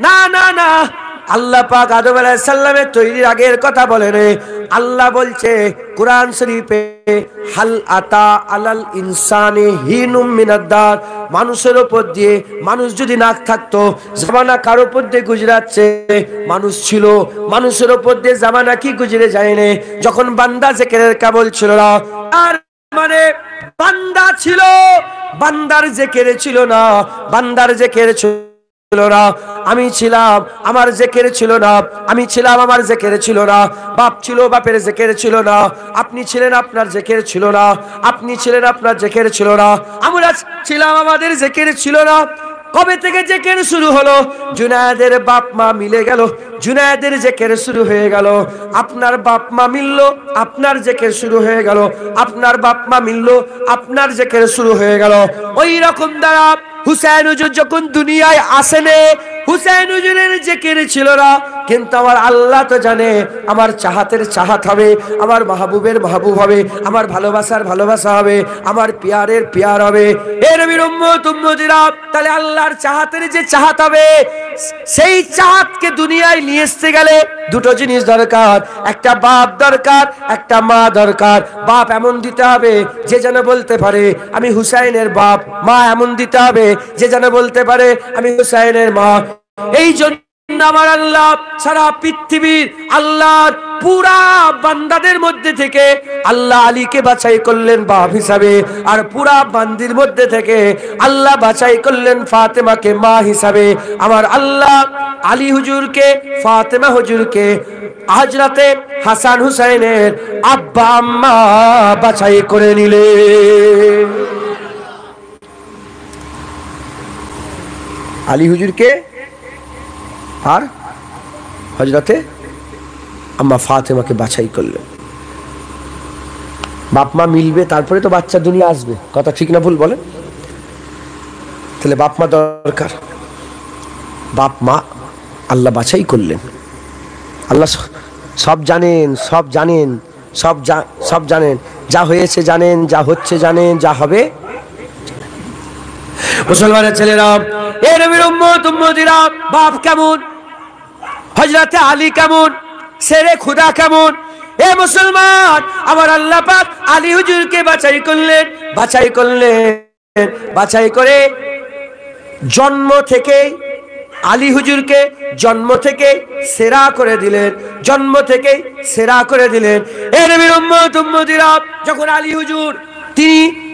না না না, আল্লাহ পাক আদম আলাইহিস সালামের তৈরির আগের কথা বলেন। আল্লাহ বলছে কুরআন শরীফে, হাল আতা আলাল ইনসানি হিনুম মিনাদ দার, মানুষের উপর দিয়ে, মানুষ যদি না থাকতো, জামানা কার উপর দিয়ে গুজরাচ্ছে? মানুষ ছিল, মানুষের উপর দিয়ে জামানা কি গুজরে যায়নি? যখন বান্দা জিকিরের কাবিল ছিল না। আর মানে বান্দা ছিল, বান্দার জিকির ছিল না, বান্দার জিকির ছিল না। আমি ছিলাম, আমার জিকির ছিল না, আমি ছিলাম, আমার জিকির ছিল না। বাপ ছিল, বাপের জিকির ছিল না। আপনি ছিলেন, আপনার জিকির ছিল না। আপনি ছিলেন, আপনার জিকির ছিল না। আমরা ছিলাম, আমাদের জিকির ছিল না। কবে থেকে জিকির শুরু হলো? জুনায়েদের বাপ মা মিলে গেল, জুনায়েদের জিকির শুরু হয়ে গেল। আপনার বাপ মা মিললো, আপনার জিকির শুরু হয়ে গেল। আপনার বাপ মা মিললো, আপনার জিকির শুরু হয়ে গেল। ওই রকম দ্বারা হুসাইন হুজুর যখন দুনিয়ায় আসেনে, হুসাইন হুজুরের জিকির ছিল না, কিন্তু আমার আল্লাহ তো জানে আমার চাহাতের চাহাত হবে, আমার মাহবুবের মাহবুব হবে, আমার ভালোবাসার ভালোবাসা হবে, আমার পিয়ারের পিয়ার হবে। এ নবীর উম্মত উম্মতিরা, তাহলে আল্লাহর চাহাতের যে চাহাত হবে, সেই চাহাতকে দুনিয়ায় নিয়ে আসতে গেলে দুটো জিনিস দরকার, একটা বাপ দরকার, একটা মা দরকার। বাপ এমন দিতে হবে যে যেন বলতে পারে আমি হুসাইনের বাপ, মা এমন দিতে হবে যে যেন বলতে পারে আমি হুসাইনের মা। এই জন্য আমার আল্লাহ সারা পৃথিবীর আল্লাহর পুরা বান্দাদের মধ্যে থেকে আল্লাহ আলীকে বাছাই করলেন বাপ হিসাবে, আর পুরা বান্দির মধ্যে থেকে আল্লাহ বাছাই করলেন ফাতেমাকে মা হিসাবে। আমার আল্লাহ আলী হুজুরকে, ফাতেমা হুজুরকে, হযরতে হাসান হুসাইনের আব্বা আম্মা বাছাই করে নিলেন। আলী হুজুরকে আর হযরতে আম্মা ফাতেমাকে বাছাই করলেন। বাপ মা মিলবে, তারপরে তো বাচ্চা দুনিয়া আসবে। কথা ঠিক না ভুল বলেন? তাহলে বাপ মা দরকার, বাপ মা আল্লাহ বাছাই করলেন। আল্লাহ সব জানেন, সব জানেন, সব জানেন, যা হয়েছে জানেন, যা হচ্ছে জানেন, যা হবে। মুসলমানের ছেলেরা, এ নবীর উম্মত উম্মতিরা, বাপ কেমন, হযরতে আলী কেমন, শেরে খুদা কেমন। এ মুসলমান, আমার আল্লাহ পাক আলী হুজুরকে বাছাই করলেন, বাছাই করলেন, বাছাই করে জন্ম থেকে আলী হুজুরকে জন্ম থেকে সেরা করে দিলেন, জন্ম থেকে সেরা করে দিলেন। এ নবীর উম্মত উম্মতিরা, যখন আলী হুজুর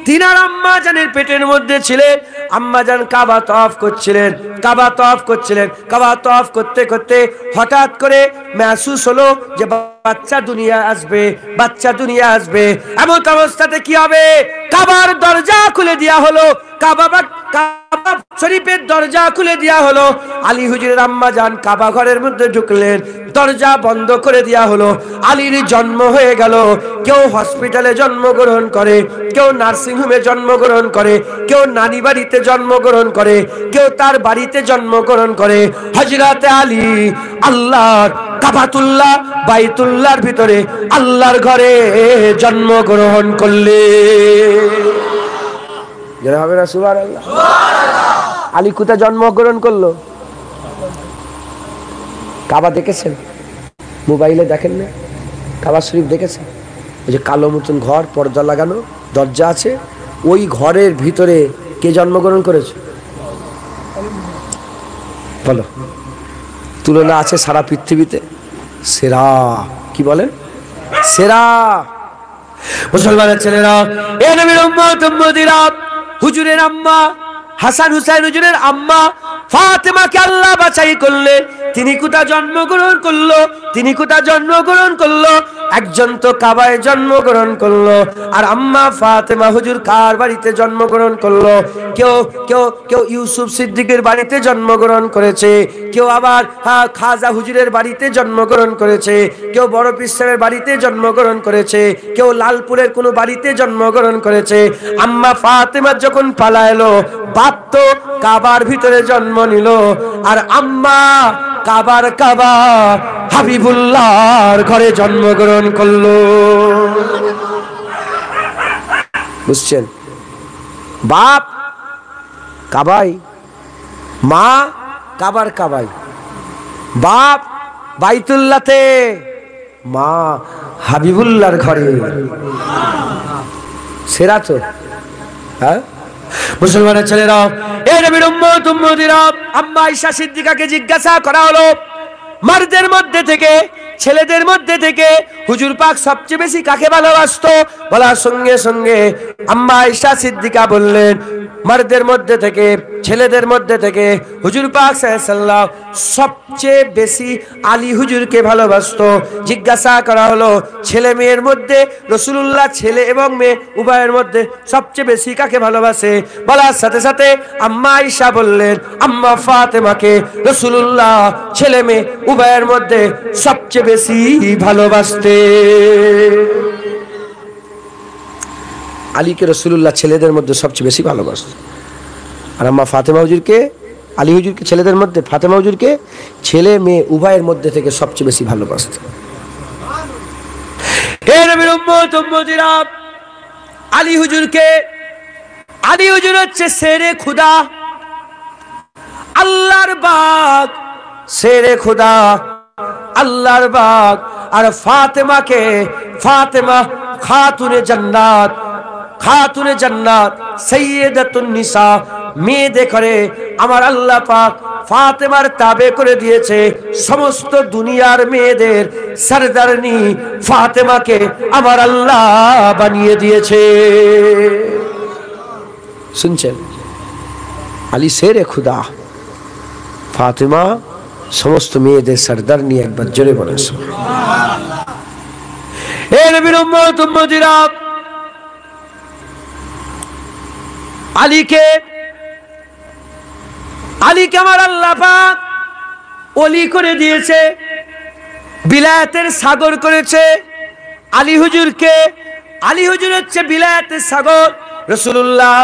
তিনার আম্মা জানের পেটের মধ্যে ছিলেন, আম্মা জান কাবা তওয়াফ করছিলেন, কাবা তওয়াফ করছিলেন। কাবা তওয়াফ করতে করতে হঠাৎ করে মেহসুস হলো যে বাচ্চা দুনিয়া আসবে, বাচ্চা দুনিয়া আসবে। এমন অবস্থাতে কি হবে? কাবার দরজা খুলে দেওয়া হলো, কাবা শরীফের দরজা খুলে দেওয়া হলো। আলী হুজুরের আম্মা জান কাবা ঘরের মধ্যে ঢুকলেন, দরজা বন্ধ করে দেওয়া হলো। আলীর জন্ম হয়ে গেল। কেউ হসপিটালে জন্মগ্রহণ করে, কেউ নার্সিং হোমে জন্মগ্রহণ করে, কেউ নানি বাড়িতে জন্মগ্রহণ করে, কেউ তার বাড়িতে জন্মগ্রহণ করে। হযরতে আলী আল্লাহর কাবাতুল্লাহ বাইতুল্লাহর ভিতরে আল্লাহর ঘরে জন্মগ্রহণ করলেন। যারা হবে না সুবহানাল্লাহ। আলী কোথায় জন্মগ্রহণ করলো? কাবা দেখেছেন? মোবাইলে দেখেন না? কাবা শরীফ দেখেছেন? ওই যে কালো মতন ঘর, পর্দা লাগানো, দরজা আছে, ওই ঘরের ভিতরে কে জন্মগ্রহণ করেছে? বলো, তুলনা আছে সারা পৃথিবীতে? সেরা, কি বলেন? সেরা। মুসলমানের ছেলেরা, এ নবীর উম্মত উম্মতিরা, হুজুরের আম্মা হাসান হুসাইন হুজুরের আম্মা ফাতেমাকে আল্লাহ বাছাই করলেন। তিনি কোথায় জন্মগ্রহণ করলো? তিনি কোথায় জন্মগ্রহণ করলো? একজন তো কাবায় জন্মগ্রহণ করলো, আর আম্মা ফাতেমা হুজুর কার বাড়িতে জন্মগ্রহণ করলো? কেউ কেউ কেউ ইউসুফ সিদ্দিকের বাড়িতে জন্মগ্রহণ করেছে, কেউ আবার খাজা হুজুরের বাড়িতে জন্মগ্রহণ করেছে, কেউ বড় পীর সাহেবের বাড়িতে জন্মগ্রহণ করেছে, কেউ লালপুরের কোনো বাড়িতে জন্মগ্রহণ করেছে। আম্মা ফাতেমা যখন পালাইলো, বাপ তো কাবার ভিতরে জন্ম নিল, আর আম্মা কাবার কাবা হাবিবুল্লাহর ঘরে জন্মগ্রহণ করলো। বুঝছেন? বাপ কাবাই, মা কাবার কাবাই, বাপ বাইতুল্লাহতে, মা হাবিবুল্লাহর ঘরে। সেরা তো, হ্যাঁ? মুসলমানের ছেলেরা, এ নবীর উম্মত উম্মতিরা, আম্মা আয়েশা সিদ্দিকাকে জিজ্ঞাসা করা হলো, মারদের মধ্যে থেকে, ছেলেদের মধ্যে থেকে হুজুর পাক সবচেয়ে বেশি কাকে ভালোবাসতো? বলার সঙ্গে সঙ্গে আম্মা আয়েশা সিদ্দিকা বললেন, মারদের মধ্যে থেকে, ছেলেদের মধ্যে থেকে হুজুর পাক সাল্লাল্লাহু আলাইহি ওয়াসাল্লাম সবচেয়ে বেশি আলী হুজুরকে ভালোবাসতো। জিজ্ঞাসা করা হলো, ছেলে মেয়ের মধ্যে রাসূলুল্লাহ ছেলে এবং মেয়ে উভয়ের মধ্যে সবচেয়ে বেশি কাকে ভালোবাসে? বলার সাথে সাথে আম্মা আয়েশা বললেন, আম্মা ফাতেমাকে রাসূলুল্লাহ ছেলে মেয়ে উভয়ের মধ্যে সবচেয়ে বেশি ভালোবাসতে। আলীকে রাসূলুল্লাহ ছেলেদের মধ্যে সবচেয়ে বেশি ভালোবাসত, আর আম্মা ফাতেমা হুজুরকে, আলী হুজুরকে ছেলেদের মধ্যে, ফাতেমা হুজুরকে ছেলে মেয়ে উভয়ের মধ্যে থেকে সবচেয়ে বেশি ভালোবাসত। হে নবীর উম্মত উম্মতিরা, আলী হুজুরকে, আলী হুজুর হচ্ছে শেরে খুদা, আল্লাহর বাগ, শেরে খুদা, আল্লাহর বাগ। আর ফাতেমাকে, ফাতেমা খাতুনে জান্নাত, খাতুনে জান্নাত, সাইয়্যিদাতুন নিসা, মেয়েদের করে আমার আল্লাহ পাক ফাতেমার তাবে করে দিয়েছে। সমস্ত দুনিয়ার মেয়েদের সরদারনি ফাতেমাকে আমার আল্লাহ বানিয়ে দিয়েছে। শুনছেন? আলী শেরে খুদা, ফাতেমা সমস্ত মেয়েদের সরদারনি। একবার জোরে বলেন সুবহানাল্লাহ। হে নবীর উম্মত উম্মতিরা, আলীকে, আলীকে আমার আল্লাহ পাক ওলি করে দিয়েছে, বিলায়াতের সাগর করেছে আলী হুজুরকে। আলী হুজুর হচ্ছে বিলায়াতের সাগর। রাসূলুল্লাহ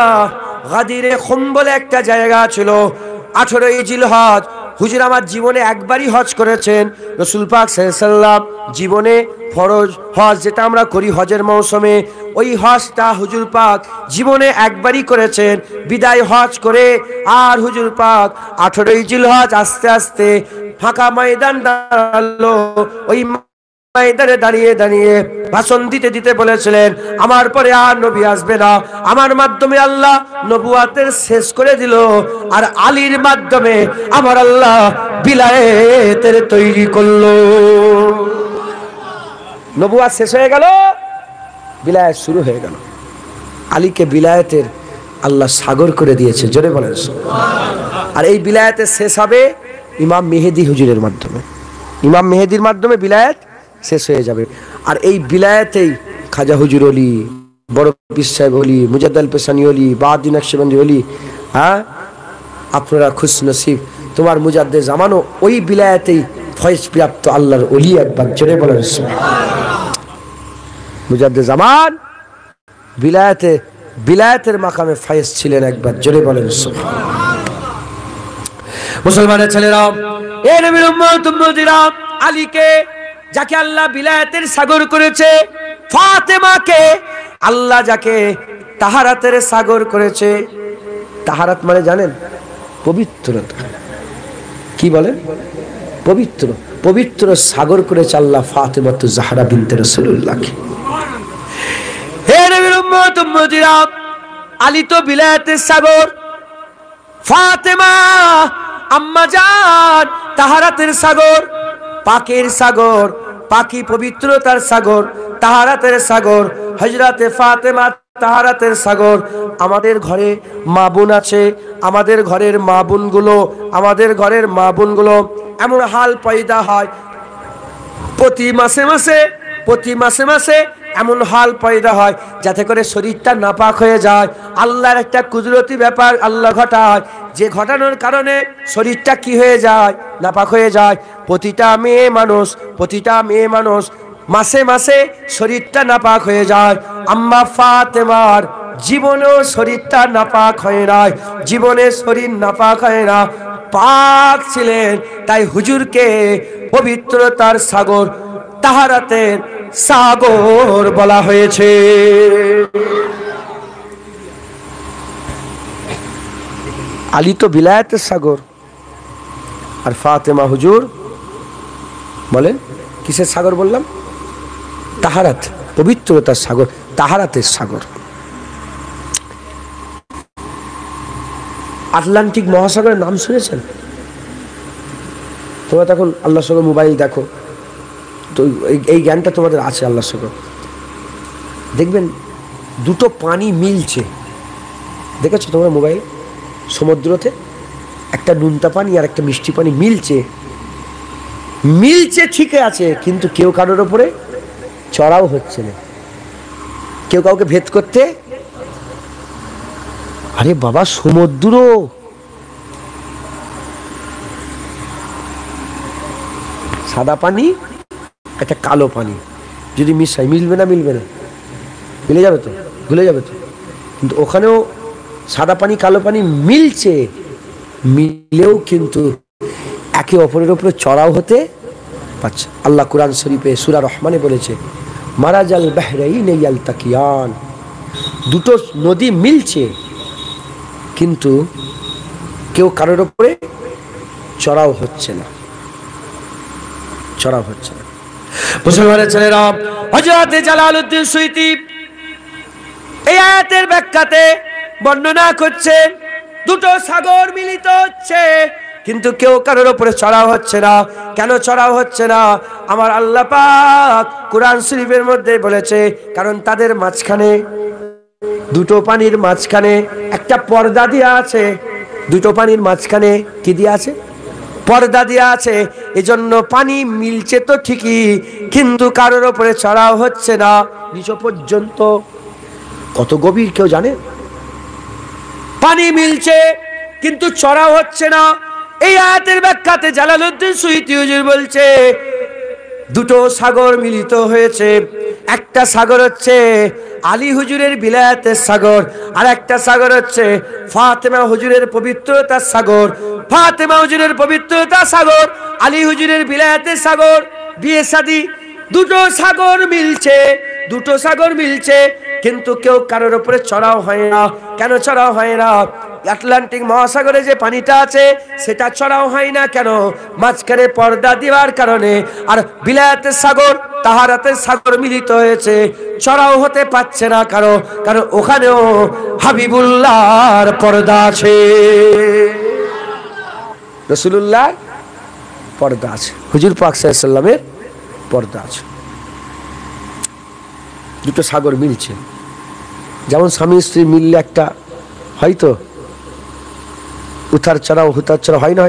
গাদিরে খুম বলে একটা জায়গা ছিল, 18ই জিলহজ, হুজুর আমার জীবনে একবারই হজ করেছেন। রাসূল পাক সাল্লাল্লাহু আলাইহি ওয়াসাল্লাম জীবনে ফরজ হজ যেটা আমরা করি হজের মৌসুমে, ওই হজটা হুজুর পাক জীবনে একবারই করেছেন, বিদায় হজ করে। আর হুজুর পাক 18ই জিলহজ আস্তে আস্তে ফাঁকা ময়দান দাঁড়ালো, ওই ময়দানে দাঁড়িয়ে দাঁড়িয়ে ভাষণ দিতে দিতে বলেছিলেন, আমার পরে আর নবী আসবে না, আমার মাধ্যমে আল্লাহ নবুয়াতের শেষ করে দিল, আর আলীর মাধ্যমে আমার আল্লাহ বিলায়েতের তৈরি করলো। নবুয়াত শেষ হয়ে গেল, বিলায়েত শুরু হয়ে গেল। আলীকে বিলায়েতের আল্লাহ সাগর করে দিয়েছে, জোরে বলেন সুবহানাল্লাহ। আর এই বিলায়েতের শেষ হবে ইমাম মেহেদী হুজুরের মাধ্যমে, ইমাম মেহেদীর মাধ্যমে বিলায়েত শেষ হয়ে যাবে। আর এই বিলায়েতেই খাজা হুজুর ওলি, বড় পীর সাহেব ওলি, মুজাদ্দেদ পেশানি ওলি, বাহাউদ্দিন নকশবন্দি ওলি। হ্যাঁ, আপনারা খুশ নসিব, তোমার মুজাদ্দেদ জামানও ওই বিলায়েতেই ফয়েজ প্রাপ্ত আল্লাহর ওলি। একবার জোরে বলেন সুবহানাল্লাহ। মুজাদ্দেদ জামান বিলায়েতে, বিলায়েতের মাকামে ফয়েজ ছিলেন। একবার জোরে বলেন সুবহানাল্লাহ। মুসলমানের ছেলেরা, এ নবীর উম্মত উম্মতিরা, আলীকে যাকে আল্লাহ বিলায়েতের সাগর করেছে, ফাতেমাকে আল্লাহ যাকে তাহারাতের সাগর করেছে। তাহারাত মানে জানেন? পবিত্রতা। কি বলেন? পবিত্র, পবিত্র সাগর করেছে আল্লাহ ফাতেমাতু জাহরা বিনতে রাসূলুল্লাহকে। হে নবীর উম্মত উম্মতিরা, আলী তো বিলায়েতের সাগর, ফাতেমা আম্মা জান তাহারাতের সাগর, পাকের সাগর, পাকি পবিত্রতার সাগর, তাহারাতের সাগর, হযরতে ফাতেমা তাহারাতের সাগর। আমাদের ঘরে মা বোন আছে, আমাদের ঘরের মা বোনগুলো এমন হাল পয়দা হয়, প্রতি মাসে মাসে এমন হাল পয়দা হয় যাতে করে শরীরটা নাপাক হয়ে যায়। আল্লাহর একটা কুদরতি ব্যাপার আল্লাহ ঘটায়, যে ঘটানোর কারণে শরীরটা কি হয়ে যায়, নাপাক হয়ে যায়। প্রতিটা মেয়ে মানুষ মাসে মাসে শরীরটা নাপাক হয়ে যায়। আম্মা ফাতেমার জীবনেও শরীরটা নাপাক হয় না, জীবনে শরীর নাপাক হয় না, পাক ছিলেন। তাই হুজুরকে পবিত্রতার সাগর, তাহারাতের সাগর বলা হয়েছে। আলী তো বিলায়াতের সাগর, আর ফাতেমা হুজুর বলেন কিসের সাগর বললাম? তাহারাত, পবিত্রতার সাগর, তাহারাতের সাগর। আটলান্টিক মহাসাগরের নাম শুনেছেন? তোমরা তখন আল্লাহর সঙ্গে মোবাইল দেখো, তো এই জ্ঞানটা তোমাদের আছে আল্লাহর সঙ্গে। দেখবেন দুটো পানি মিলছে, দেখেছো তোমরা মোবাইল? সমুদ্রতে একটা নুনতা পানি আর একটা মিষ্টি পানি মিলছে ঠিকই আছে, কিন্তু কেউ কারোর ওপরে চড়াও হচ্ছে না, কেউ কাউকে ভেদ করতে। আরে বাবা, সমুদ্র সাদা পানি একটা কালো পানি যদি মিশাই, মিলবে না? মিলে যাবে তো, ভুলে যাবে তো। কিন্তু ওখানেও সাদা পানি কালো পানি মিলেও কিন্তু একে অপরের উপরে চড়াও হতে পারছে। আল্লাহ কুরআন শরীফে সূরা রহমানে বলেছে, মারাজাল বাহরাইনি ইয়ালতাকিয়ান, দুটো নদী মিলছে কিন্তু কেউ কারোর উপরে চড়াও হচ্ছে না। মুসলমানের ছেলেরা, হযরত জালালউদ্দিন সুয়ুতী এই আয়াতের ব্যাখ্যাতে বর্ণনা করছেন, দুটো সাগর মিলিত হচ্ছে কিন্তু কেউ কারোর উপরে চড়াও হচ্ছে না। কেন চড়াও হচ্ছে না? আমার আল্লাহ পাক কুরআন শরীফের মধ্যে বলেছে, কারণ তাদের মাঝখানে, দুটো পানির মাঝখানে একটা পর্দা দেওয়া আছে। দুটো পানির মাঝখানে কি দেওয়া আছে? পর্দা দেওয়া আছে। এজন্য পানি মিলছে তো ঠিকই, কিন্তু কারোর উপরে চড়াও হচ্ছে না নিচ পর্যন্ত। কত গভীর কেউ জানে? পানি মিলছে কিন্তু চড়াও হচ্ছে না। এই আয়াতের ব্যাখ্যাতে জালালউদ্দিন সুয়ুতী হুজুর বলছে, দুটো সাগর মিলিত হয়েছে। একটা সাগর হচ্ছে আলী হুজুরের বিলায়াতের সাগর, আর একটা সাগর হচ্ছে ফাতেমা হুজুরের পবিত্রতার সাগর। ফাতেমা হুজুরের পবিত্রতার সাগর, আলী হুজুরের বিলায়াতের সাগর। বিয়ে শাদী, দুটো সাগর মিলছে কিন্তু কেউ কারোর উপরে চড়াও হয় না। কেন চড়াও হয় না? আটলান্টিক মহাসাগরে যে পানিটা আছে সেটা চড়াও হয় না কেন? মাঝখানে পর্দা দেওয়ার কারণে। আর বিলায়াতের সাগর, তাহারাতের সাগর মিলিত হয়েছে, চড়াও হতে পারছে না কারণ ওখানেও হাবিবুল্লাহর পর্দা আছে, রাসূলুল্লাহর পর্দা আছে, হুজুর পাক সাল্লাল্লাহু আলাইহি ওয়াসাল্লামের পর্দা আছে। দুটো সাগর মিলছে। যেমন স্বামী স্ত্রী মিললে একটা হয়তো উথার চড়াও হয় না?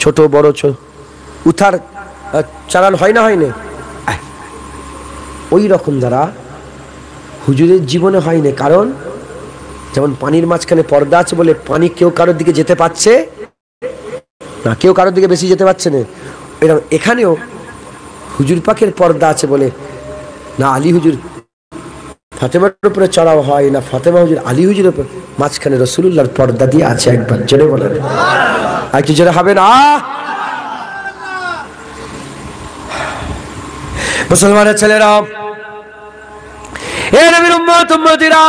ছোট বড় উথার চালান হয় না? ওই রকম দ্বারা হুজুরের জীবনে হয়নি। কারণ যেমন পানির মাঝখানে পর্দা আছে বলে পানি কেউ কারোর দিকে যেতে পারছে না, কেউ কারোর দিকে বেশি যেতে পারছে না। এরকম এখানেও হুজুর পাকের পর্দা আছে বলে না আলী হুজুর ফাতেমার উপরে চড়াও হয়, না ফাতেমা হুজুর আলী হুজুরের উপর, মাঝখানে রাসূলুল্লাহর পর্দা দিয়ে আছে। একবার জোরে বলেন, আর কি জোরে হবে না? মুসলমানের ছেলেরা, এ নবীর উম্মত উম্মতিরা,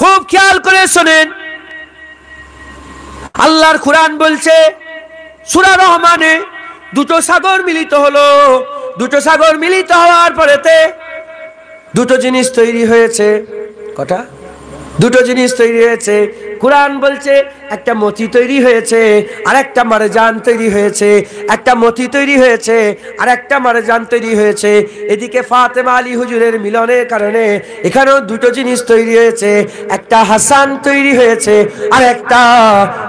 খুব খেয়াল করে শোনেন। আল্লাহর কুরআন বলছে সূরা রহমানে, দুটো সাগর মিলিত হলো। দুটো সাগর মিলিত হওয়ার পরেতে দুটো জিনিস তৈরি হয়েছে। কটা? দুটো জিনিস তৈরি হয়েছে। কোরআন বলছে একটা মতি তৈরি হয়েছে আর একটা মারজান তৈরি হয়েছে, একটা মতি তৈরি হয়েছে আর একটা মারজান তৈরি হয়েছে। এদিকে ফাতেমা আলী হুজুরের মিলনের কারণে এখানেও দুটো জিনিস তৈরি হয়েছে, একটা হাসান তৈরি হয়েছে আর একটা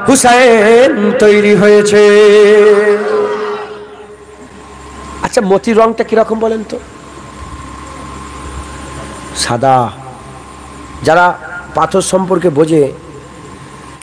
হুসাইন তৈরি হয়েছে। আচ্ছা, মতির রংটা কিরকম বলেন তো? সাদা। যারা পাথর সম্পর্কে বোঝে